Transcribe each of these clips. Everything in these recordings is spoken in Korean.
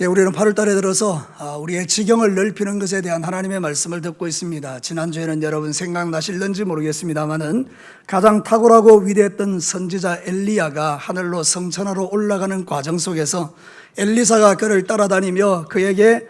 우리는 8월 달에 들어서 우리의 지경을 넓히는 것에 대한 하나님의 말씀을 듣고 있습니다. 지난주에는 여러분 생각나실는지 모르겠습니다만은 가장 탁월하고 위대했던 선지자 엘리야가 하늘로 성천하로 올라가는 과정 속에서 엘리사가 그를 따라다니며 그에게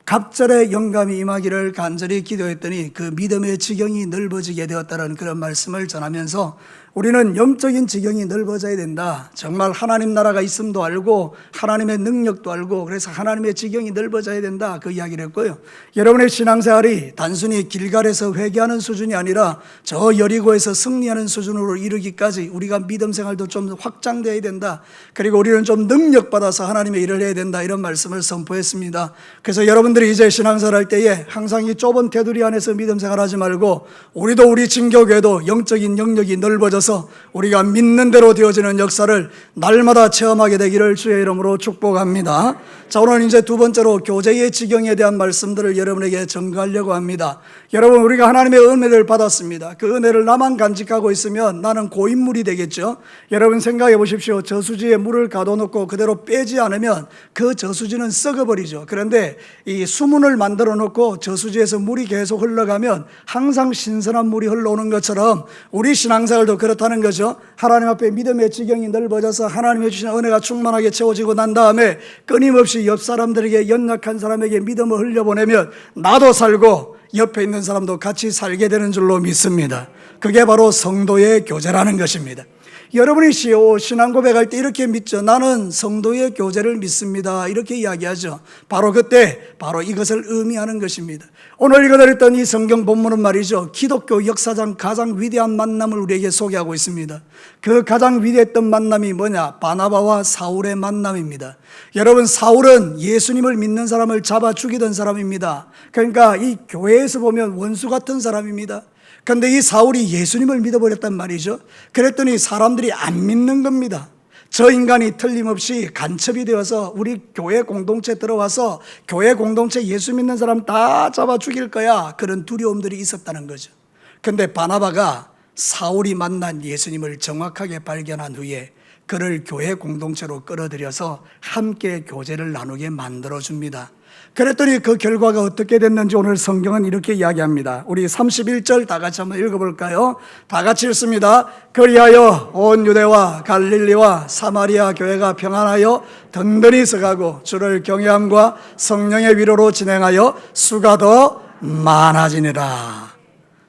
갑절의 영감이 임하기를 간절히 기도했더니 그 믿음의 지경이 넓어지게 되었다는 그런 말씀을 전하면서 우리는 영적인 지경이 넓어져야 된다. 정말 하나님 나라가 있음도 알고 하나님의 능력도 알고 그래서 하나님의 지경이 넓어져야 된다. 그 이야기를 했고요. 여러분의 신앙생활이 단순히 길갈에서 회개하는 수준이 아니라 저 여리고에서 승리하는 수준으로 이르기까지 우리가 믿음 생활도 좀 확장되어야 된다. 그리고 우리는 좀 능력받아서 하나님의 일을 해야 된다. 이런 말씀을 선포했습니다. 그래서 여러분들이 이제 신앙생활 할 때에 항상 이 좁은 테두리 안에서 믿음 생활하지 말고 우리도 우리 진교교회도 영적인 영역이 넓어져서 우리가 믿는 대로 되어지는 역사를 날마다 체험하게 되기를 주의 이름으로 축복합니다. 자, 오늘 이제 두 번째로 교제의 지경에 대한 말씀들을 여러분에게 전가하려고 합니다. 여러분, 우리가 하나님의 은혜를 받았습니다. 그 은혜를 나만 간직하고 있으면 나는 고인물이 되겠죠. 여러분 생각해 보십시오. 저수지에 물을 가둬놓고 그대로 빼지 않으면 그 저수지는 썩어버리죠. 그런데 이 수문을 만들어 놓고 저수지에서 물이 계속 흘러가면 항상 신선한 물이 흘러오는 것처럼 우리 신앙생활도 그렇다는 거죠. 하나님 앞에 믿음의 지경이 넓어져서 하나님이 주신 은혜가 충만하게 채워지고 난 다음에 끊임없이 옆 사람들에게, 연약한 사람에게 믿음을 흘려보내면 나도 살고 옆에 있는 사람도 같이 살게 되는 줄로 믿습니다. 그게 바로 성도의 교제라는 것입니다. 여러분이 신앙 고백할 때 이렇게 믿죠. 나는 성도의 교제를 믿습니다. 이렇게 이야기하죠. 바로 그때 바로 이것을 의미하는 것입니다. 오늘 읽어드렸던 이 성경 본문은 말이죠, 기독교 역사상 가장 위대한 만남을 우리에게 소개하고 있습니다. 그 가장 위대했던 만남이 뭐냐? 바나바와 사울의 만남입니다. 여러분, 사울은 예수님을 믿는 사람을 잡아 죽이던 사람입니다. 그러니까 이 교회에서 보면 원수 같은 사람입니다. 그런데 이 사울이 예수님을 믿어버렸단 말이죠. 그랬더니 사람들이 안 믿는 겁니다. 저 인간이 틀림없이 간첩이 되어서 우리 교회 공동체에 들어와서 교회 공동체 예수 믿는 사람 다 잡아 죽일 거야. 그런 두려움들이 있었다는 거죠. 그런데 바나바가 사울이 만난 예수님을 정확하게 발견한 후에 그를 교회 공동체로 끌어들여서 함께 교제를 나누게 만들어줍니다. 그랬더니 그 결과가 어떻게 됐는지 오늘 성경은 이렇게 이야기합니다. 우리 31절 다 같이 한번 읽어볼까요? 다 같이 읽습니다. 그리하여 온 유대와 갈릴리와 사마리아 교회가 평안하여 든든히 서가고 주를 경외함과 성령의 위로로 진행하여 수가 더 많아지니라.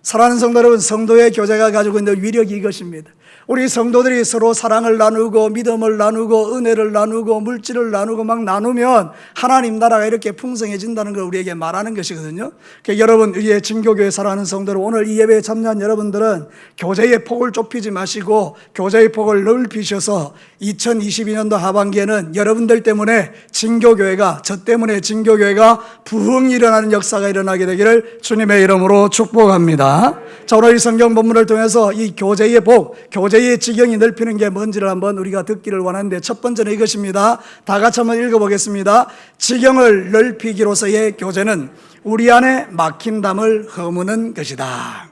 사랑하는 성도 여러분, 성도의 교제가 가지고 있는 위력이 이것입니다. 우리 성도들이 서로 사랑을 나누고 믿음을 나누고 은혜를 나누고 물질을 나누고 막 나누면 하나님 나라가 이렇게 풍성해진다는 걸 우리에게 말하는 것이거든요. 그러니까 여러분, 우리의 진교교회 사랑하는 성도들, 오늘 이 예배에 참여한 여러분들은 교제의 폭을 좁히지 마시고 교제의 폭을 넓히셔서 2022년도 하반기에는 여러분들 때문에 진교교회가, 저 때문에 진교교회가 부흥이 일어나는 역사가 일어나게 되기를 주님의 이름으로 축복합니다. 자, 오늘 이 성경 본문을 통해서 이 교제의 복, 교제의 지경이 넓히는 게 뭔지를 한번 우리가 듣기를 원하는데, 첫 번째는 이것입니다. 다 같이 한번 읽어보겠습니다. 지경을 넓히기로서의 교제는 우리 안에 막힌 담을 허무는 것이다.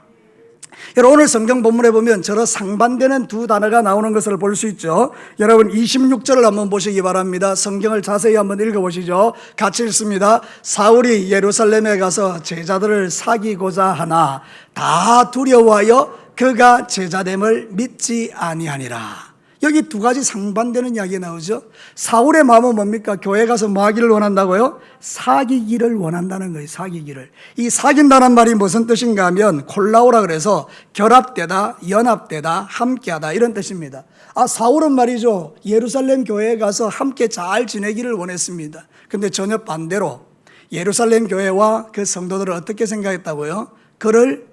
여러분, 오늘 성경 본문에 보면 저로 상반되는 두 단어가 나오는 것을 볼 수 있죠. 여러분, 26절을 한번 보시기 바랍니다. 성경을 자세히 한번 읽어보시죠. 같이 읽습니다. 사울이 예루살렘에 가서 제자들을 사귀고자 하나 다 두려워하여 그가 제자됨을 믿지 아니하니라. 여기 두 가지 상반되는 이야기가 나오죠. 사울의 마음은 뭡니까? 교회 가서 뭐 하기를 원한다고요? 사귀기를 원한다는 거예요. 사귀기를. 이 사귄다는 말이 무슨 뜻인가 하면 콜라오라 그래서 결합되다, 연합되다, 함께하다 이런 뜻입니다. 사울은 말이죠, 예루살렘 교회에 가서 함께 잘 지내기를 원했습니다. 근데 전혀 반대로 예루살렘 교회와 그 성도들을 어떻게 생각했다고요? 그를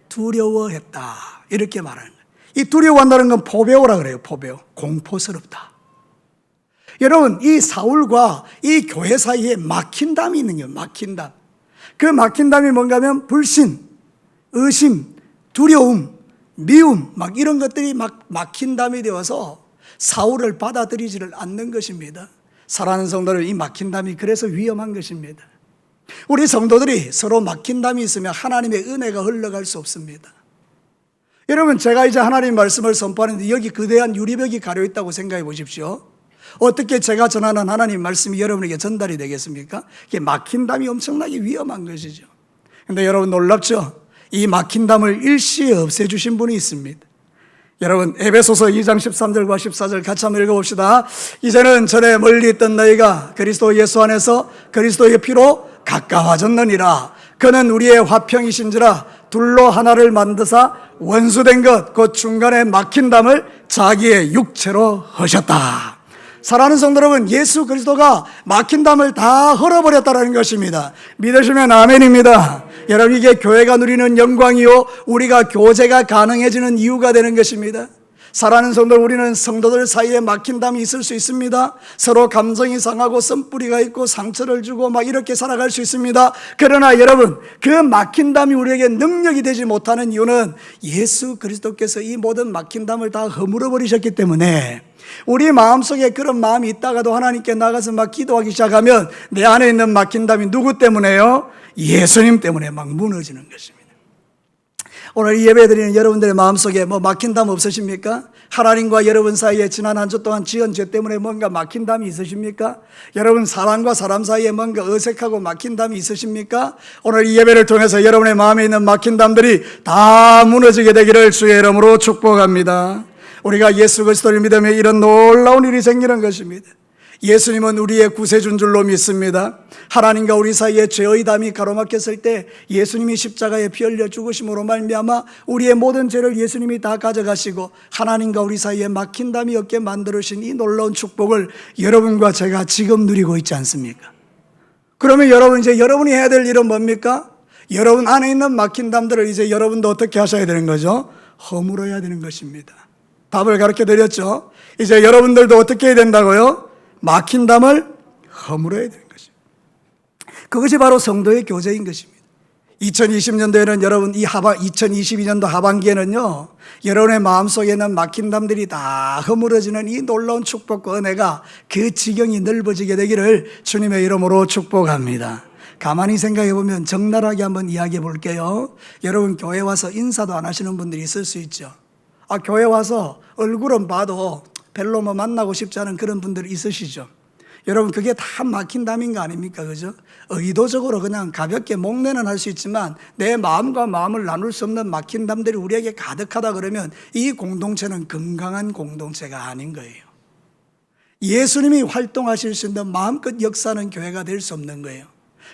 두려워했다, 이렇게 말하는 거예요. 이 두려워한다는 건 포배오라 그래요. 포배오, 공포스럽다. 여러분, 이 사울과 이 교회 사이에 막힌 담이 있는 거예요. 막힌 담. 그 막힌 담이 뭔가 하면 불신, 의심, 두려움, 미움, 막 이런 것들이 막 막힌 담이 되어서 사울을 받아들이지를 않는 것입니다. 사랑하는 성도들, 이 막힌 담이 그래서 위험한 것입니다. 우리 성도들이 서로 막힌 담이 있으면 하나님의 은혜가 흘러갈 수 없습니다. 여러분, 제가 이제 하나님 말씀을 선포하는데 여기 거대한 유리벽이 가려있다고 생각해 보십시오. 어떻게 제가 전하는 하나님 말씀이 여러분에게 전달이 되겠습니까? 이게 막힌 담이 엄청나게 위험한 것이죠. 근데 여러분 놀랍죠? 이 막힌 담을 일시에 없애주신 분이 있습니다. 여러분 에베소서 2장 13절과 14절 같이 한번 읽어봅시다. 이제는 전에 멀리 있던 너희가 그리스도 예수 안에서 그리스도의 피로 가까워졌느니라. 그는 우리의 화평이신지라 둘로 하나를 만드사 원수된 것 곧 중간에 막힌 담을 자기의 육체로 하셨다. 사랑하는 성도 여러분, 예수 그리스도가 막힌 담을 다 헐어버렸다는 것입니다. 믿으시면 아멘입니다. 여러분 이게 교회가 누리는 영광이요 우리가 교제가 가능해지는 이유가 되는 것입니다. 사랑하는 성도, 우리는 성도들 사이에 막힌 담이 있을 수 있습니다. 서로 감정이 상하고 쓴뿌리가 있고 상처를 주고 막 이렇게 살아갈 수 있습니다. 그러나 여러분 그 막힌 담이 우리에게 능력이 되지 못하는 이유는 예수 그리스도께서 이 모든 막힌 담을 다 허물어 버리셨기 때문에, 우리 마음속에 그런 마음이 있다가도 하나님께 나가서 막 기도하기 시작하면 내 안에 있는 막힌 담이 누구 때문에요? 예수님 때문에 막 무너지는 것입니다. 오늘 이 예배 드리는 여러분들의 마음속에 뭐 막힌 담 없으십니까? 하나님과 여러분 사이에 지난 한 주 동안 지은 죄 때문에 뭔가 막힌 담이 있으십니까? 여러분 사람과 사람 사이에 뭔가 어색하고 막힌 담이 있으십니까? 오늘 이 예배를 통해서 여러분의 마음에 있는 막힌 담들이 다 무너지게 되기를 주의 이름으로 축복합니다. 우리가 예수 그리스도를 믿으면 이런 놀라운 일이 생기는 것입니다. 예수님은 우리의 구세주인 줄로 믿습니다. 하나님과 우리 사이에 죄의 담이 가로막혔을 때 예수님이 십자가에 피 흘려 죽으심으로 말미암아 우리의 모든 죄를 예수님이 다 가져가시고 하나님과 우리 사이에 막힌 담이 없게 만들으신 이 놀라운 축복을 여러분과 제가 지금 누리고 있지 않습니까? 그러면 여러분 이제 여러분이 해야 될 일은 뭡니까? 여러분 안에 있는 막힌 담들을 이제 여러분도 어떻게 하셔야 되는 거죠? 허물어야 되는 것입니다. 답을 가르쳐 드렸죠. 이제 여러분들도 어떻게 해야 된다고요? 막힌 담을 허물어야 되는 것입니다. 그것이 바로 성도의 교제인 것입니다. 2020년도에는 여러분 2022년도 하반기에는요 여러분의 마음속에 있는 막힌 담들이 다 허물어지는 이 놀라운 축복과 은혜가 그 지경이 넓어지게 되기를 주님의 이름으로 축복합니다. 가만히 생각해 보면 적나라하게 한번 이야기해 볼게요. 여러분 교회 와서 인사도 안 하시는 분들이 있을 수 있죠. 교회 와서 얼굴은 봐도 별로 뭐 만나고 싶지 않은 그런 분들이 있으시죠. 여러분 그게 다 막힌 담인 거 아닙니까? 그죠? 의도적으로 그냥 가볍게 목례는 할 수 있지만 내 마음과 마음을 나눌 수 없는 막힌 담들이 우리에게 가득하다 그러면 이 공동체는 건강한 공동체가 아닌 거예요. 예수님이 활동하실 수 있는 마음껏 역사하는 교회가 될 수 없는 거예요.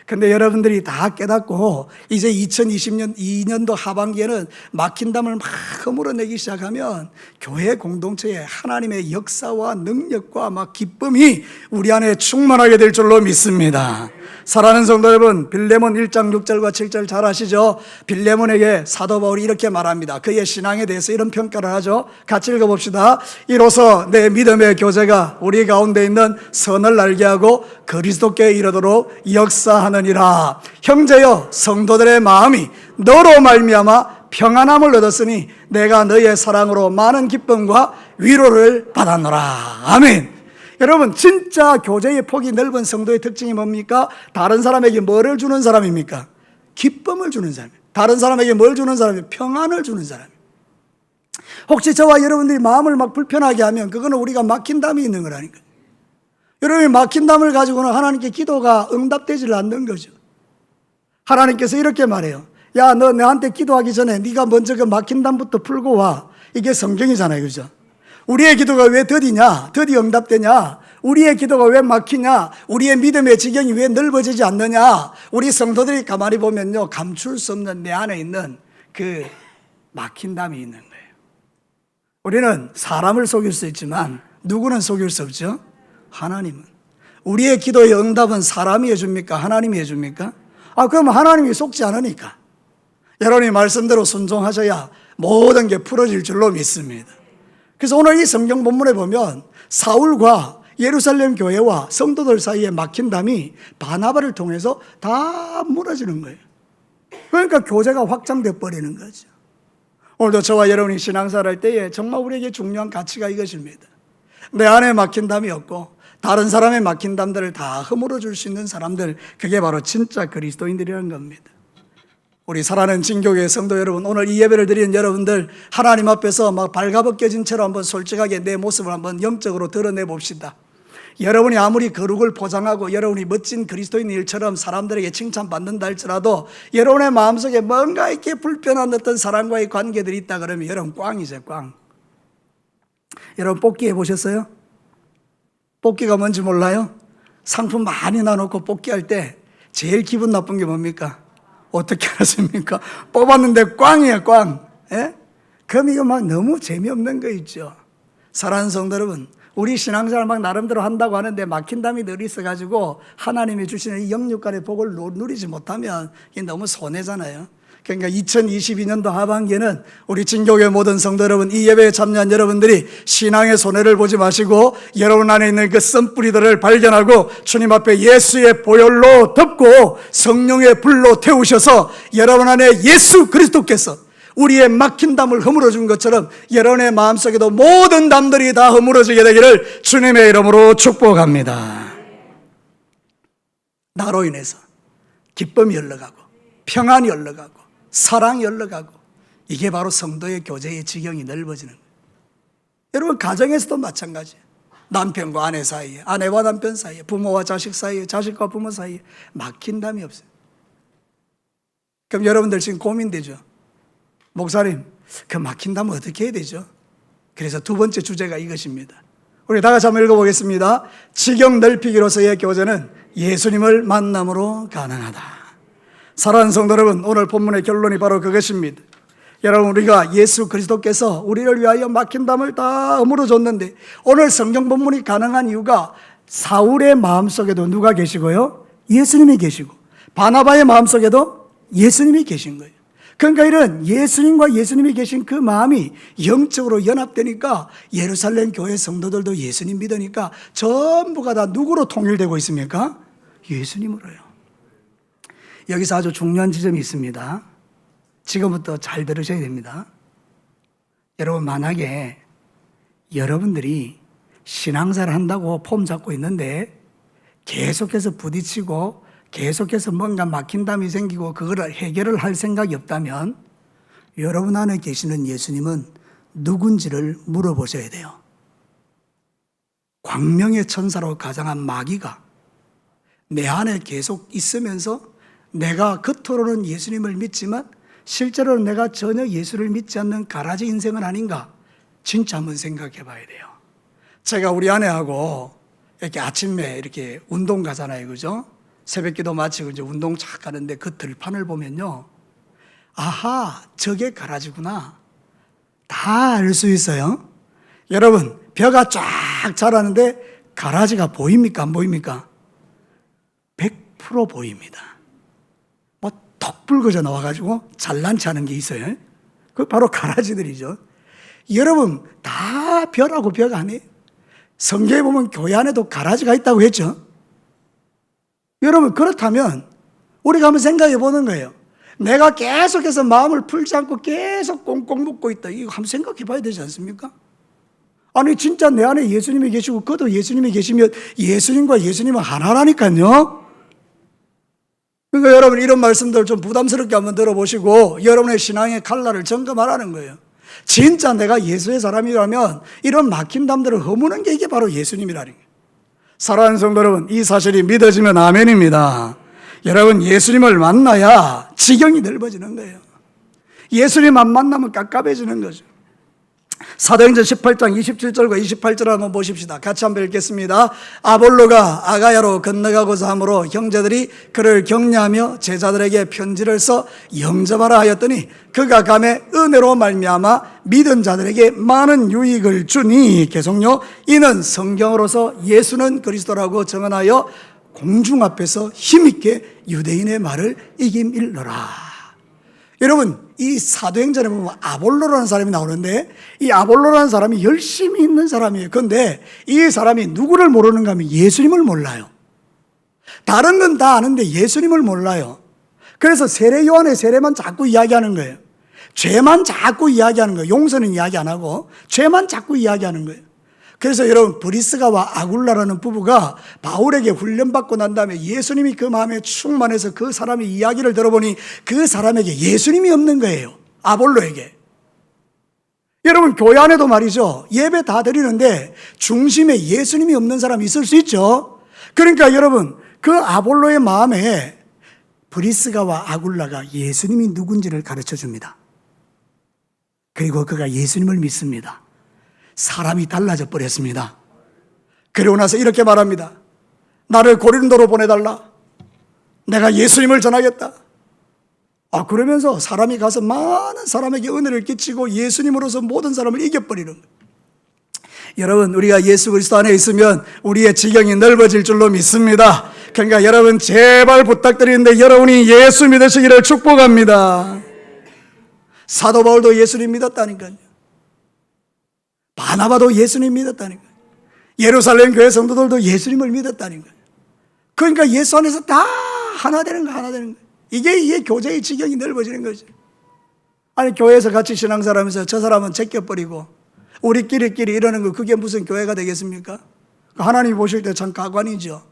근데 여러분들이 다 깨닫고 이제 2020년도 하반기에는 막힌 담을 막 허물어내기 시작하면 교회 공동체에 하나님의 역사와 능력과 막 기쁨이 우리 안에 충만하게 될 줄로 믿습니다. 사랑하는 성도 여러분, 빌레몬 1장 6절과 7절 잘 아시죠? 빌레몬에게 사도 바울이 이렇게 말합니다. 그의 신앙에 대해서 이런 평가를 하죠. 같이 읽어봅시다. 이로써 내 믿음의 교제가 우리 가운데 있는 선을 알게 하고 그리스도께 이르도록 역사하느니라. 형제여, 성도들의 마음이 너로 말미암아 평안함을 얻었으니 내가 너의 사랑으로 많은 기쁨과 위로를 받았노라. 아멘. 여러분 진짜 교제의 폭이 넓은 성도의 특징이 뭡니까? 다른 사람에게 뭐를 주는 사람입니까? 기쁨을 주는 사람이에요. 다른 사람에게 뭘 주는 사람이에요? 평안을 주는 사람이에요. 혹시 저와 여러분들이 마음을 막 불편하게 하면 그거는 우리가 막힌 담이 있는 거라니까. 여러분이 막힌 담을 가지고는 하나님께 기도가 응답되질 않는 거죠. 하나님께서 이렇게 말해요. 야, 너 내한테 기도하기 전에 네가 먼저 그 막힌 담부터 풀고 와. 이게 성경이잖아요. 그죠? 우리의 기도가 왜 더디냐? 더디 응답되냐? 우리의 기도가 왜 막히냐? 우리의 믿음의 지경이 왜 넓어지지 않느냐? 우리 성도들이 가만히 보면요, 감출 수 없는 내 안에 있는 그 막힌 담이 있는 거예요. 우리는 사람을 속일 수 있지만 누구는 속일 수 없죠? 하나님은. 우리의 기도의 응답은 사람이 해줍니까? 하나님이 해줍니까? 그럼 하나님이 속지 않으니까 여러분이 말씀대로 순종하셔야 모든 게 풀어질 줄로 믿습니다. 그래서 오늘 이 성경 본문에 보면 사울과 예루살렘 교회와 성도들 사이에 막힌 담이 바나바를 통해서 다 무너지는 거예요. 그러니까 교제가 확장돼 버리는 거죠. 오늘도 저와 여러분이 신앙생활 할 때에 정말 우리에게 중요한 가치가 이것입니다. 내 안에 막힌 담이 없고 다른 사람의 막힌 담들을 다 허물어 줄 수 있는 사람들, 그게 바로 진짜 그리스도인들이라는 겁니다. 우리 사랑하는 진교회 성도 여러분, 오늘 이 예배를 드리는 여러분들, 하나님 앞에서 막 발가벗겨진 채로 한번 솔직하게 내 모습을 한번 영적으로 드러내 봅시다. 여러분이 아무리 거룩을 포장하고 여러분이 멋진 그리스도인 일처럼 사람들에게 칭찬받는다 할지라도 여러분의 마음속에 뭔가 이렇게 불편한 어떤 사람과의 관계들이 있다 그러면 여러분 꽝이죠, 꽝. 여러분 뽑기 해보셨어요? 뽑기가 뭔지 몰라요? 상품 많이 나눠놓고 뽑기할 때 제일 기분 나쁜 게 뭡니까? 어떻게 하십니까? 뽑았는데 꽝이에요, 꽝. 예? 그럼 이거 막 너무 재미없는 거 있죠. 사랑하는 성도 여러분, 우리 신앙생활 막 나름대로 한다고 하는데 막힌 담이 늘 있어가지고 하나님이 주시는 이 영육간의 복을 누리지 못하면 이게 너무 손해잖아요. 그러니까 2022년도 하반기에는 우리 진교회 모든 성도 여러분, 이 예배에 참여한 여러분들이 신앙의 손해를 보지 마시고 여러분 안에 있는 그 썬뿌리들을 발견하고 주님 앞에 예수의 보혈로 덮고 성령의 불로 태우셔서 여러분 안에 예수 그리스도께서 우리의 막힌 담을 허물어 준 것처럼 여러분의 마음속에도 모든 담들이 다 허물어지게 되기를 주님의 이름으로 축복합니다. 나로 인해서 기쁨이 흘러가고 평안이 흘러가고 사랑이 흘러가고 이게 바로 성도의 교제의 지경이 넓어지는 거예요. 여러분 가정에서도 마찬가지예요. 남편과 아내 사이에, 아내와 남편 사이에, 부모와 자식 사이에, 자식과 부모 사이에 막힌 담이 없어요. 그럼 여러분들 지금 고민되죠? 목사님, 그 막힌 담은 어떻게 해야 되죠? 그래서 두 번째 주제가 이것입니다. 우리 다 같이 한번 읽어보겠습니다. 지경 넓히기로서의 교제는 예수님을 만남으로 가능하다. 사랑하는 성도 여러분, 오늘 본문의 결론이 바로 그것입니다. 여러분, 우리가 예수 그리스도께서 우리를 위하여 막힌 담을 다 허물어 줬는데 오늘 성경 본문이 가능한 이유가 사울의 마음속에도 누가 계시고요? 예수님이 계시고 바나바의 마음속에도 예수님이 계신 거예요. 그러니까 이런 예수님과 예수님이 계신 그 마음이 영적으로 연합되니까 예루살렘 교회 성도들도 예수님 믿으니까 전부가 다 누구로 통일되고 있습니까? 예수님으로요. 여기서 아주 중요한 지점이 있습니다. 지금부터 잘 들으셔야 됩니다. 여러분, 만약에 여러분들이 신앙생활을 한다고 폼 잡고 있는데 계속해서 부딪히고 계속해서 뭔가 막힌 담이 생기고 그걸 해결을 할 생각이 없다면 여러분 안에 계시는 예수님은 누군지를 물어보셔야 돼요. 광명의 천사로 가장한 마귀가 내 안에 계속 있으면서 내가 겉으로는 예수님을 믿지만 실제로는 내가 전혀 예수를 믿지 않는 가라지 인생은 아닌가? 진짜 한번 생각해 봐야 돼요. 제가 우리 아내하고 이렇게 아침에 이렇게 운동 가잖아요. 그죠? 새벽 기도 마치고 이제 운동 착 가는데 그 들판을 보면요. 아하, 저게 가라지구나. 다 알 수 있어요. 여러분, 벼가 쫙 자라는데 가라지가 보입니까? 안 보입니까? 100% 보입니다. 뭐 턱 붉어져 나와가지고 잘난치 않은 게 있어요. 그 바로 가라지들이죠. 여러분, 다 벼라고 벼가 아니에요. 성경에 보면 교회 안에도 가라지가 있다고 했죠. 여러분, 그렇다면 우리가 한번 생각해 보는 거예요. 내가 계속해서 마음을 풀지 않고 계속 꽁꽁 묶고 있다. 이거 한번 생각해 봐야 되지 않습니까? 아니, 진짜 내 안에 예수님이 계시고 그도 예수님이 계시면 예수님과 예수님은 하나라니까요. 그러니까 여러분, 이런 말씀들 좀 부담스럽게 한번 들어보시고 여러분의 신앙의 칼날을 점검하라는 거예요. 진짜 내가 예수의 사람이라면 이런 막힌 담들을 허무는 게 이게 바로 예수님이라는 거예요. 사랑하는 성도 여러분, 이 사실이 믿어지면 아멘입니다. 여러분, 예수님을 만나야 지경이 넓어지는 거예요. 예수님 안 만나면 깝깝해지는 거죠. 사도행전 18장 27절과 28절 한번 보십시다. 같이 한번 읽겠습니다. 아볼로가 아가야로 건너가고자 하므로 형제들이 그를 격려하며 제자들에게 편지를 써 영접하라 하였더니 그가 감에 은혜로 말미암아 믿은 자들에게 많은 유익을 주니, 계속요, 이는 성경으로서 예수는 그리스도라고 증언하여 공중 앞에서 힘있게 유대인의 말을 이김일러라. 여러분, 이 사도행전에 보면 아볼로라는 사람이 나오는데 이 아볼로라는 사람이 열심히 있는 사람이에요. 그런데 이 사람이 누구를 모르는가 하면 예수님을 몰라요. 다른 건 다 아는데 예수님을 몰라요. 그래서 세례 요한의 세례만 자꾸 이야기하는 거예요. 죄만 자꾸 이야기하는 거예요. 용서는 이야기 안 하고 죄만 자꾸 이야기하는 거예요. 그래서 여러분, 브리스가와 아굴라라는 부부가 바울에게 훈련받고 난 다음에 예수님이 그 마음에 충만해서 그 사람의 이야기를 들어보니 그 사람에게 예수님이 없는 거예요. 아볼로에게. 여러분, 교회 안에도 말이죠, 예배 다 드리는데 중심에 예수님이 없는 사람이 있을 수 있죠. 그러니까 여러분, 그 아볼로의 마음에 브리스가와 아굴라가 예수님이 누군지를 가르쳐 줍니다. 그리고 그가 예수님을 믿습니다. 사람이 달라져 버렸습니다. 그리고 나서 이렇게 말합니다. 나를 고린도로 보내달라. 내가 예수님을 전하겠다. 그러면서 사람이 가서 많은 사람에게 은혜를 끼치고 예수님으로서 모든 사람을 이겨버리는 거예요. 여러분, 우리가 예수 그리스도 안에 있으면 우리의 지경이 넓어질 줄로 믿습니다. 그러니까 여러분, 제발 부탁드리는데 여러분이 예수 믿으시기를 축복합니다. 사도 바울도 예수님 믿었다니까요. 바나바도 예수님 믿었다니까요. 예루살렘 교회 성도들도 예수님을 믿었다니까요. 그러니까 예수 안에서 다 하나 되는 거, 하나 되는 거. 이게 교제의 지경이 넓어지는 거죠. 아니, 교회에서 같이 신앙생활하면서 저 사람은 제껴버리고 우리끼리끼리 이러는 거, 그게 무슨 교회가 되겠습니까? 하나님이 보실 때 참 가관이죠.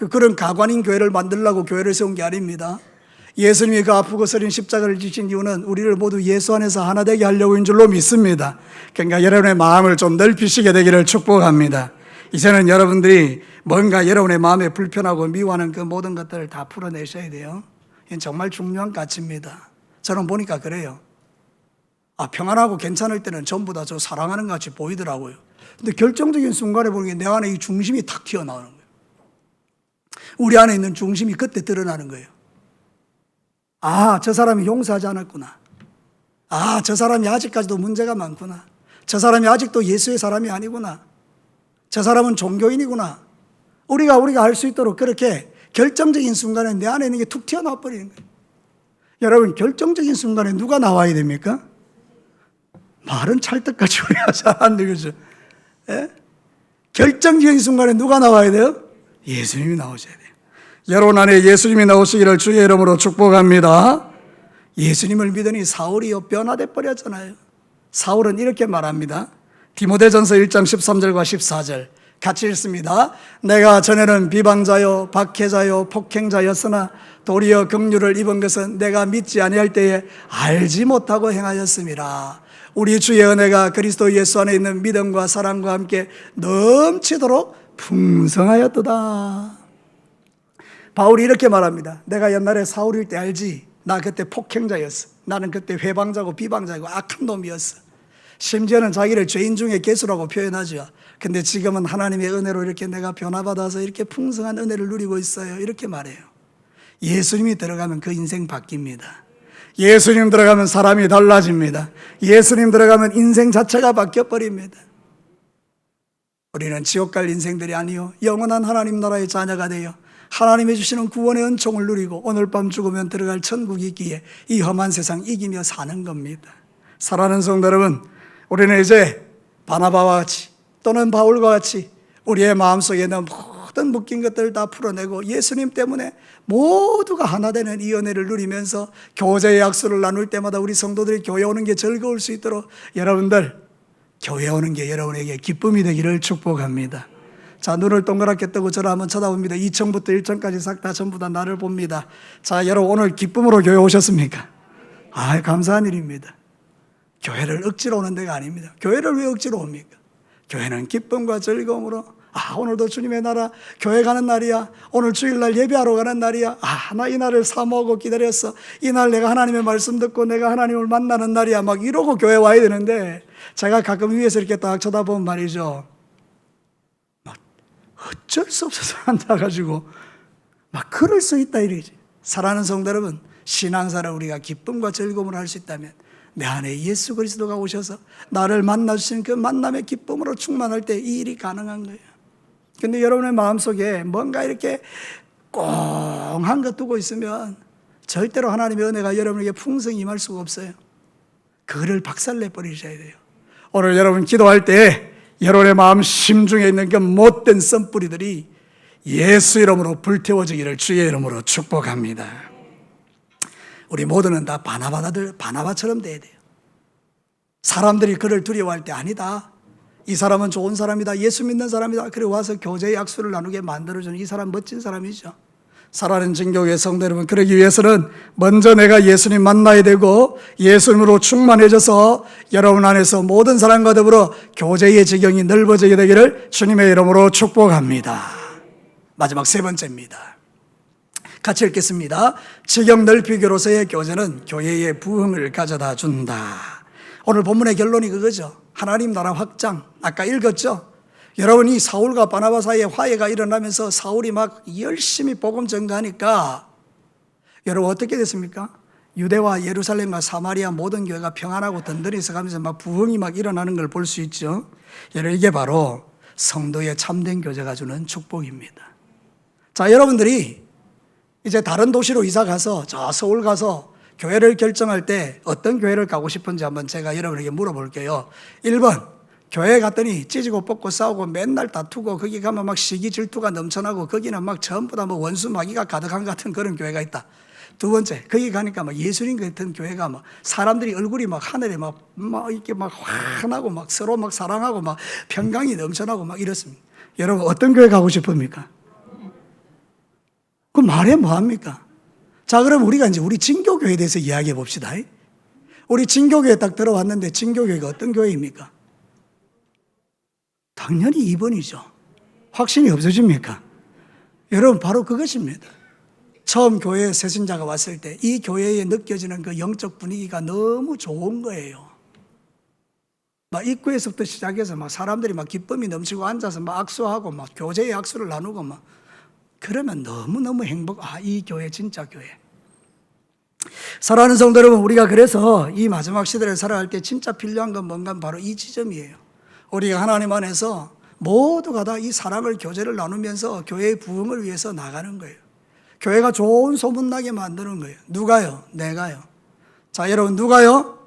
그런 가관인 교회를 만들려고 교회를 세운 게 아닙니다. 예수님이 그 아프고 서린 십자가를 지신 이유는 우리를 모두 예수 안에서 하나 되게 하려고인 줄로 믿습니다. 그러니까 여러분의 마음을 좀 넓히시게 되기를 축복합니다. 이제는 여러분들이 뭔가 여러분의 마음에 불편하고 미워하는 그 모든 것들을 다 풀어내셔야 돼요. 이건 정말 중요한 가치입니다. 저는 보니까 그래요. 평안하고 괜찮을 때는 전부 다 저 사랑하는 것 같이 보이더라고요. 근데 결정적인 순간에 보니까 내 안에 이 중심이 탁 튀어나오는 거예요. 우리 안에 있는 중심이 그때 드러나는 거예요. 저 사람이 용서하지 않았구나. 저 사람이 아직까지도 문제가 많구나. 저 사람이 아직도 예수의 사람이 아니구나. 저 사람은 종교인이구나. 우리가 알 수 있도록 그렇게 결정적인 순간에 내 안에 있는 게 툭 튀어나와 버리는 거예요. 여러분, 결정적인 순간에 누가 나와야 됩니까? 말은 찰떡같이 우리가 잘 안 되겠죠. 예? 결정적인 순간에 누가 나와야 돼요? 예수님이 나오셔야 돼요. 여러분 안에 예수님이 나오시기를 주의 이름으로 축복합니다. 예수님을 믿으니 사울이 변화돼 버렸잖아요. 사울은 이렇게 말합니다. 디모데전서 1장 13절과 14절 같이 읽습니다. 내가 전에는 비방자요 박해자요 폭행자였으나 도리어 긍휼을 입은 것은 내가 믿지 아니할 때에 알지 못하고 행하였음이라. 우리 주의 은혜가 그리스도 예수 안에 있는 믿음과 사랑과 함께 넘치도록 풍성하였도다. 바울이 이렇게 말합니다. 내가 옛날에 사울일 때 알지? 나 그때 폭행자였어. 나는 그때 회방자고 비방자고 악한 놈이었어. 심지어는 자기를 죄인 중에 개수라고 표현하죠. 근데 지금은 하나님의 은혜로 이렇게 내가 변화받아서 이렇게 풍성한 은혜를 누리고 있어요. 이렇게 말해요. 예수님이 들어가면 그 인생 바뀝니다. 예수님 들어가면 사람이 달라집니다. 예수님 들어가면 인생 자체가 바뀌어버립니다. 우리는 지옥 갈 인생들이 아니요 영원한 하나님 나라의 자녀가 되어 하나님이 주시는 구원의 은총을 누리고 오늘 밤 죽으면 들어갈 천국이 있기에 이 험한 세상 이기며 사는 겁니다. 사랑하는 성도 여러분, 우리는 이제 바나바와 같이 또는 바울과 같이 우리의 마음속에 있는 모든 묶인 것들을 다 풀어내고 예수님 때문에 모두가 하나 되는 이 은혜를 누리면서 교제의 약수를 나눌 때마다 우리 성도들이 교회 오는 게 즐거울 수 있도록 여러분들 교회 오는 게 여러분에게 기쁨이 되기를 축복합니다. 자, 눈을 동그랗게 뜨고 저를 한번 쳐다봅니다. 2층부터 1층까지 싹 다 전부 다 나를 봅니다. 자, 여러분 오늘 기쁨으로 교회 오셨습니까? 감사한 일입니다. 교회를 억지로 오는 데가 아닙니다. 교회를 왜 억지로 옵니까? 교회는 기쁨과 즐거움으로 오늘도 주님의 나라 교회 가는 날이야. 오늘 주일날 예배하러 가는 날이야. 나 이 날을 사모하고 기다렸어. 이 날 내가 하나님의 말씀 듣고 내가 하나님을 만나는 날이야. 막 이러고 교회 와야 되는데 제가 가끔 위에서 이렇게 딱 쳐다보면 말이죠. 막 어쩔 수 없어서 앉아가지고 막 그럴 수 있다 이러지. 사랑하는 성도 여러분, 신앙사를 우리가 기쁨과 즐거움으로 할 수 있다면 내 안에 예수 그리스도가 오셔서 나를 만나주시는 그 만남의 기쁨으로 충만할 때 이 일이 가능한 거예요. 근데 여러분의 마음속에 뭔가 이렇게 꽁한 것 두고 있으면 절대로 하나님의 은혜가 여러분에게 풍성히 임할 수가 없어요. 그거를 박살내버리셔야 돼요. 오늘 여러분 기도할 때 여러분의 마음 심중에 있는 그 못된 썬뿌리들이 예수 이름으로 불태워지기를 주의 이름으로 축복합니다. 우리 모두는 다 바나바처럼 돼야 돼요. 사람들이 그를 두려워할 때 아니다. 이 사람은 좋은 사람이다. 예수 믿는 사람이다. 그래 와서 교제의 약수를 나누게 만들어주는 이 사람 멋진 사람이죠. 사랑하는 진교회 성도 여러분, 그러기 위해서는 먼저 내가 예수님 만나야 되고 예수님으로 충만해져서 여러분 안에서 모든 사람과 더불어 교제의 지경이 넓어지게 되기를 주님의 이름으로 축복합니다. 마지막 세 번째입니다. 같이 읽겠습니다. 지경 넓히기로서의 교제는 교회의 부흥을 가져다 준다. 오늘 본문의 결론이 그거죠. 하나님 나라 확장. 아까 읽었죠. 여러분, 이 사울과 바나바 사이에 화해가 일어나면서 사울이 막 열심히 복음 전가하니까 여러분 어떻게 됐습니까? 유대와 예루살렘과 사마리아 모든 교회가 평안하고 든든히 서가면서 막 부흥이 막 일어나는 걸 볼 수 있죠. 여러분, 이게 바로 성도의 참된 교제가 주는 축복입니다. 자, 여러분들이 이제 다른 도시로 이사 가서 저 서울 가서 교회를 결정할 때 어떤 교회를 가고 싶은지 한번 제가 여러분에게 물어볼게요. 1번, 교회 갔더니 찢고 뽑고 싸우고 맨날 다투고 거기 가면 막 시기 질투가 넘쳐나고 거기는 막 전부 다 뭐 원수 마귀가 가득한 같은 그런 교회가 있다. 두 번째, 거기 가니까 막 예수님 같은 교회가 막 사람들이 얼굴이 막 하늘에 막 이렇게 막 환하고 막 서로 막 사랑하고 막 평강이 넘쳐나고 막 이렇습니다. 여러분 어떤 교회 가고 싶습니까? 그 말해 뭐합니까? 자, 그럼 우리가 이제 우리 진교교회에 대해서 이야기해 봅시다. 우리 진교교회 딱 들어왔는데 진교교회가 어떤 교회입니까? 당연히 2번이죠. 확신이 없으십니까? 여러분 바로 그것입니다. 처음 교회에 새신자가 왔을 때 이 교회에 느껴지는 그 영적 분위기가 너무 좋은 거예요. 막 입구에서부터 시작해서 막 사람들이 막 기쁨이 넘치고 앉아서 막 악수하고 막 교제의 악수를 나누고 막 그러면 너무너무 이 교회 진짜 교회. 사랑하는 성도 여러분, 우리가 그래서 이 마지막 시대를 살아갈 때 진짜 필요한 건 뭔가 바로 이 지점이에요. 우리가 하나님 안에서 모두가 다 이 사랑을 교제를 나누면서 교회의 부흥을 위해서 나가는 거예요. 교회가 좋은 소문나게 만드는 거예요. 누가요? 내가요. 자, 여러분 누가요?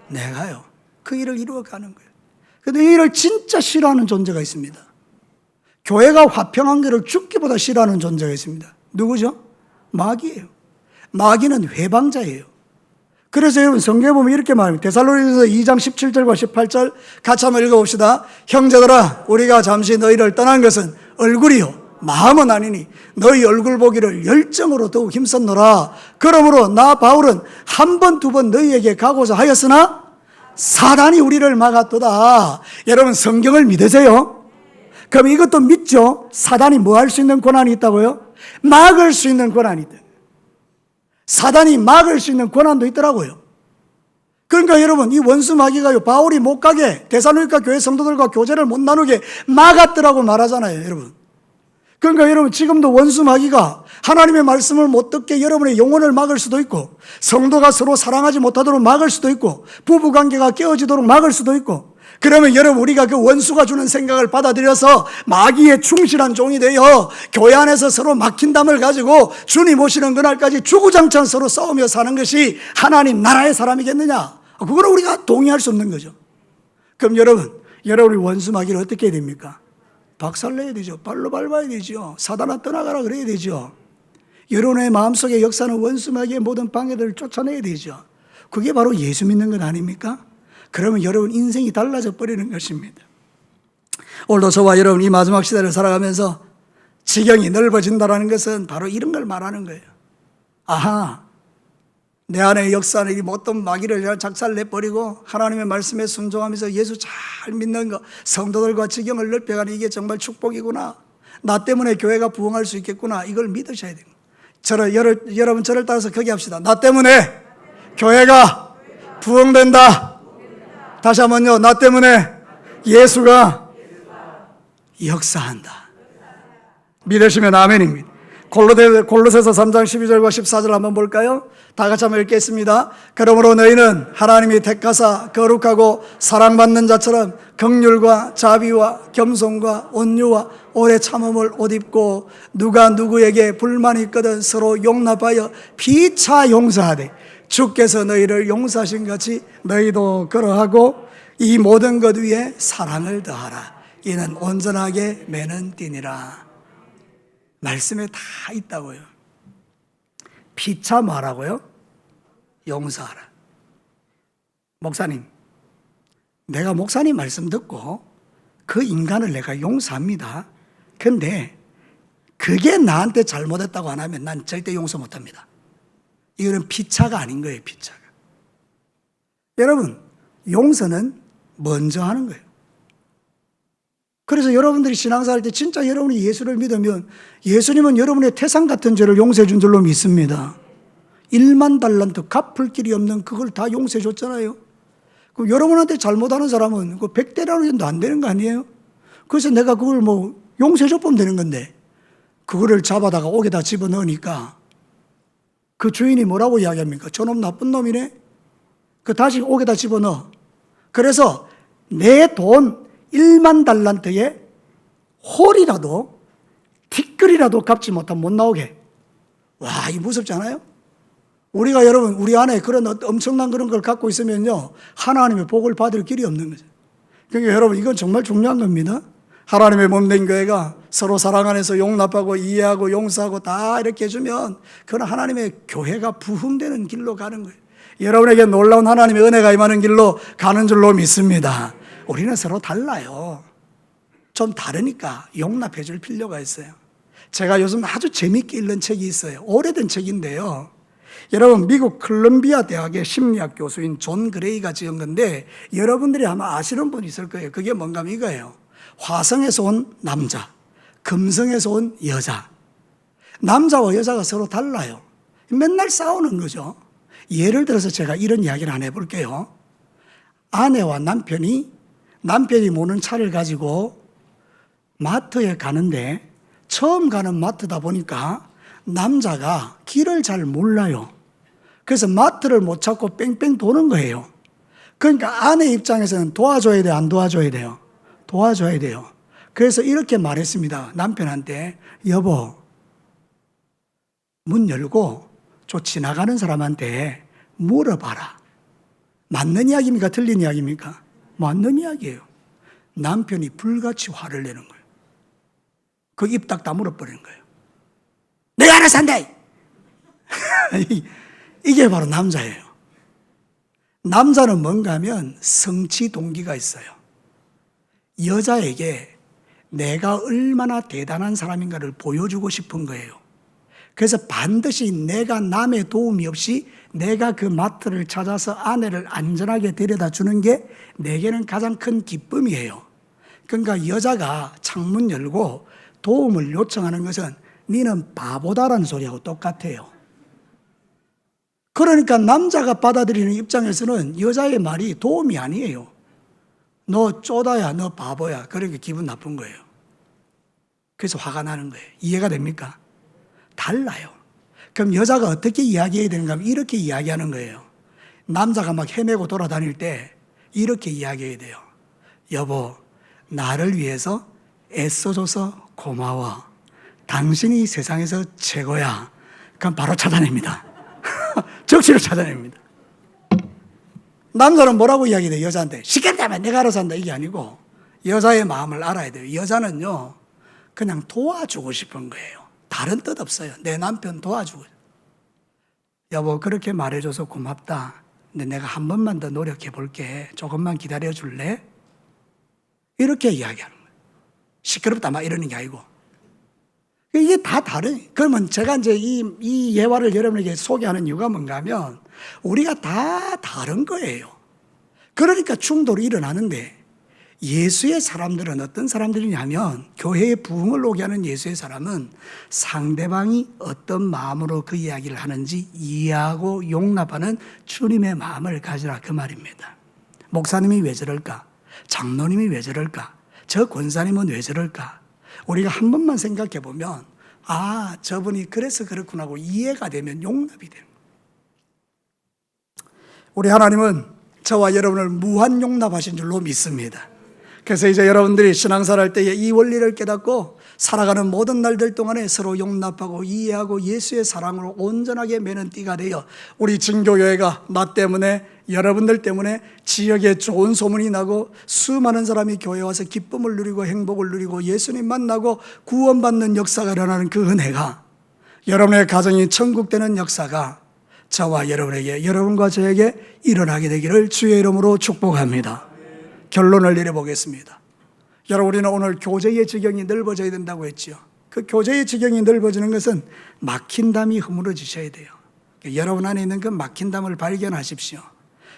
내가요. 그 일을 이루어가는 거예요. 그런데 이 일을 진짜 싫어하는 존재가 있습니다. 교회가 화평한 것을 죽기보다 싫어하는 존재가 있습니다. 누구죠? 마귀예요. 마귀는 회방자예요. 그래서 여러분 성경에 보면 이렇게 말합니다. 데살로니가서 2장 17절과 18절 같이 한번 읽어봅시다. 형제들아, 우리가 잠시 너희를 떠난 것은 얼굴이요 마음은 아니니 너희 얼굴 보기를 열정으로 더욱 힘썼노라. 그러므로 나 바울은 한 번, 두 번 너희에게 가고자 하였으나 사단이 우리를 막았도다. 여러분 성경을 믿으세요? 그럼 이것도 믿죠? 사단이 뭐 할 수 있는 권한이 있다고요? 막을 수 있는 권한이 있다. 사단이 막을 수 있는 권한도 있더라고요. 그러니까 여러분 이 원수 마귀가요 바울이 못 가게 데살로니가 교회 성도들과 교제를 못 나누게 막았더라고 말하잖아요, 여러분. 그러니까 여러분 지금도 원수 마귀가 하나님의 말씀을 못 듣게 여러분의 영혼을 막을 수도 있고 성도가 서로 사랑하지 못하도록 막을 수도 있고 부부관계가 깨어지도록 막을 수도 있고 그러면 여러분 우리가 그 원수가 주는 생각을 받아들여서 마귀의 충실한 종이 되어 교회 안에서 서로 막힌 담을 가지고 주님 오시는 그날까지 주구장창 서로 싸우며 사는 것이 하나님 나라의 사람이겠느냐? 그거는 우리가 동의할 수 없는 거죠. 그럼 여러분이 원수 마귀를 어떻게 해야 됩니까? 박살내야 되죠. 발로 밟아야 되죠. 사단아 떠나가라 그래야 되죠. 여러분의 마음속에 역사는 원수 마귀의 모든 방해들을 쫓아내야 되죠. 그게 바로 예수 믿는 것 아닙니까? 그러면 여러분 인생이 달라져 버리는 것입니다. 오늘도 저와 여러분 이 마지막 시대를 살아가면서 지경이 넓어진다는 것은 바로 이런 걸 말하는 거예요. 아하, 내 안에 역사는 이 어떤 마귀를 작살내버리고 하나님의 말씀에 순종하면서 예수 잘 믿는 거, 성도들과 지경을 넓혀가는 이게 정말 축복이구나. 나 때문에 교회가 부흥할 수 있겠구나. 이걸 믿으셔야 돼요. 여러분 저를 따라서 거기 합시다. 나 때문에 교회가 부흥된다. 다시 한번요. 나 때문에 예수가 역사한다. 믿으시면 아멘입니다. 골로새서 3장 12절과 14절 한번 볼까요? 다 같이 한번 읽겠습니다. 그러므로 너희는 하나님이 택하사 거룩하고 사랑받는 자처럼 긍휼과 자비와 겸손과 온유와 오래 참음을 옷 입고 누가 누구에게 불만이 있거든 서로 용납하여 피차 용서하되 주께서 너희를 용서하신 같이 너희도 그러하고 이 모든 것 위에 사랑을 더하라. 이는 온전하게 매는 띠니라. 말씀에 다 있다고요. 피차 뭐라고요? 용서하라. 목사님, 내가 목사님 말씀 듣고 그 인간을 내가 용서합니다. 근데 그게 나한테 잘못했다고 안 하면 난 절대 용서 못합니다. 이거는 피차가 아닌 거예요, 피차가. 여러분, 용서는 먼저 하는 거예요. 그래서 여러분들이 신앙생활 때 진짜 여러분이 예수를 믿으면 예수님은 여러분의 태산 같은 죄를 용서해 준 줄로 믿습니다. 1만 달란트 갚을 길이 없는 그걸 다 용서해 줬잖아요. 그럼 여러분한테 잘못하는 사람은 그 100대라도 안 되는 거 아니에요? 그래서 내가 그걸 뭐 용서해 줬으면 되는 건데 그거를 잡아다가 옥에다 집어넣으니까 그 주인이 뭐라고 이야기합니까? 저놈 나쁜 놈이네? 그 다시 옥에다 집어넣어. 그래서 내 돈 1만 달란트에 홀이라도 티끌이라도 갚지 못하면 못 나오게. 와, 이 무섭지 않아요? 우리가 여러분 우리 안에 그런 엄청난 그런 걸 갖고 있으면요 하나님의 복을 받을 길이 없는 거죠. 그러니까 여러분 이건 정말 중요한 겁니다. 하나님의 몸된 교회가 서로 사랑 안에서 용납하고 이해하고 용서하고 다 이렇게 해주면 그건 하나님의 교회가 부흥되는 길로 가는 거예요. 여러분에게 놀라운 하나님의 은혜가 임하는 길로 가는 줄로 믿습니다. 우리는 서로 달라요. 좀 다르니까 용납해 줄 필요가 있어요. 제가 요즘 아주 재미있게 읽는 책이 있어요. 오래된 책인데요. 여러분 미국 컬럼비아 대학의 심리학 교수인 존 그레이가 지은 건데 여러분들이 아마 아시는 분 있을 거예요. 그게 뭔가 하면 이거예요. 화성에서 온 남자, 금성에서 온 여자. 남자와 여자가 서로 달라요. 맨날 싸우는 거죠. 예를 들어서 제가 이런 이야기를 하나 해볼게요. 아내와 남편이 모는 차를 가지고 마트에 가는데 처음 가는 마트다 보니까 남자가 길을 잘 몰라요. 그래서 마트를 못 찾고 뺑뺑 도는 거예요. 그러니까 아내 입장에서는 도와줘야 돼요? 안 도와줘야 돼요? 도와줘야 돼요. 그래서 이렇게 말했습니다. 남편한테 여보 문 열고 저 지나가는 사람한테 물어봐라. 맞는 이야기입니까? 틀린 이야기입니까? 맞는 이야기예요. 남편이 불같이 화를 내는 거예요. 그 입 딱 다물어버리는 거예요. 내가 알아서 한다! 이게 바로 남자예요. 남자는 뭔가 하면 성취 동기가 있어요. 여자에게 내가 얼마나 대단한 사람인가를 보여주고 싶은 거예요. 그래서 반드시 내가 남의 도움이 없이 내가 그 마트를 찾아서 아내를 안전하게 데려다 주는 게 내게는 가장 큰 기쁨이에요. 그러니까 여자가 창문 열고 도움을 요청하는 것은 니는 바보다라는 소리하고 똑같아요. 그러니까 남자가 받아들이는 입장에서는 여자의 말이 도움이 아니에요. 너 쪼다야, 너 바보야. 그러니까 기분 나쁜 거예요. 그래서 화가 나는 거예요. 이해가 됩니까? 달라요. 그럼 여자가 어떻게 이야기해야 되는가 하면 이렇게 이야기하는 거예요. 남자가 막 헤매고 돌아다닐 때 이렇게 이야기해야 돼요. 여보, 나를 위해서 애써줘서 고마워. 당신이 세상에서 최고야. 그럼 바로 찾아냅니다. 적시로 찾아냅니다. 남자는 뭐라고 이야기해요? 여자한테 시켰다면 내가 알아서 한다 이게 아니고 여자의 마음을 알아야 돼요. 여자는요 그냥 도와주고 싶은 거예요. 다른 뜻 없어요. 내 남편 도와주고. 여보 그렇게 말해줘서 고맙다. 근데 내가 한 번만 더 노력해 볼게. 조금만 기다려 줄래? 이렇게 이야기하는 거예요. 시끄럽다 막 이러는 게 아니고. 이게 다 다른. 그러면 제가 이제 이 예화를 여러분에게 소개하는 이유가 뭔가 하면 우리가 다 다른 거예요. 그러니까 충돌이 일어나는데 예수의 사람들은 어떤 사람들이냐면 교회의 부흥을 오게 하는 예수의 사람은 상대방이 어떤 마음으로 그 이야기를 하는지 이해하고 용납하는 주님의 마음을 가지라 그 말입니다. 목사님이 왜 저럴까? 장로님이 왜 저럴까? 저 권사님은 왜 저럴까? 우리가 한 번만 생각해 보면 아 저분이 그래서 그렇구나 하고 이해가 되면 용납이 돼요. 우리 하나님은 저와 여러분을 무한 용납하신 줄로 믿습니다. 그래서 이제 여러분들이 신앙생활 할 때에 이 원리를 깨닫고 살아가는 모든 날들 동안에 서로 용납하고 이해하고 예수의 사랑으로 온전하게 매는 띠가 되어 우리 진교교회가 나 때문에 여러분들 때문에 지역에 좋은 소문이 나고 수많은 사람이 교회에 와서 기쁨을 누리고 행복을 누리고 예수님 만나고 구원받는 역사가 일어나는 그 은혜가 여러분의 가정이 천국 되는 역사가 저와 여러분에게 여러분과 저에게 일어나게 되기를 주의 이름으로 축복합니다. 결론을 내려보겠습니다. 여러분 우리는 오늘 교제의 지경이 넓어져야 된다고 했죠. 그 교제의 지경이 넓어지는 것은 막힌 담이 허물어지셔야 돼요. 여러분 안에 있는 그 막힌 담을 발견하십시오.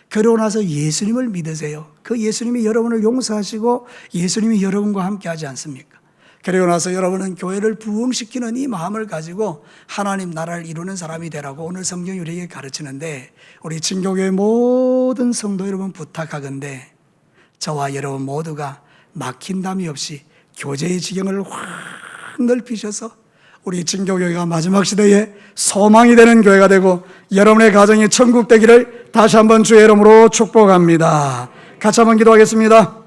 그러고 나서 예수님을 믿으세요. 그 예수님이 여러분을 용서하시고 예수님이 여러분과 함께 하지 않습니까? 그리고 나서 여러분은 교회를 부흥시키는 이 마음을 가지고 하나님 나라를 이루는 사람이 되라고 오늘 성경이 우리에게 가르치는데, 우리 진교교회 모든 성도 여러분 부탁하건대 저와 여러분 모두가 막힌 담이 없이 교제의 지경을 확 넓히셔서 우리 진교교회가 마지막 시대에 소망이 되는 교회가 되고 여러분의 가정이 천국 되기를 다시 한번 주의 이름으로 축복합니다. 같이 한번 기도하겠습니다.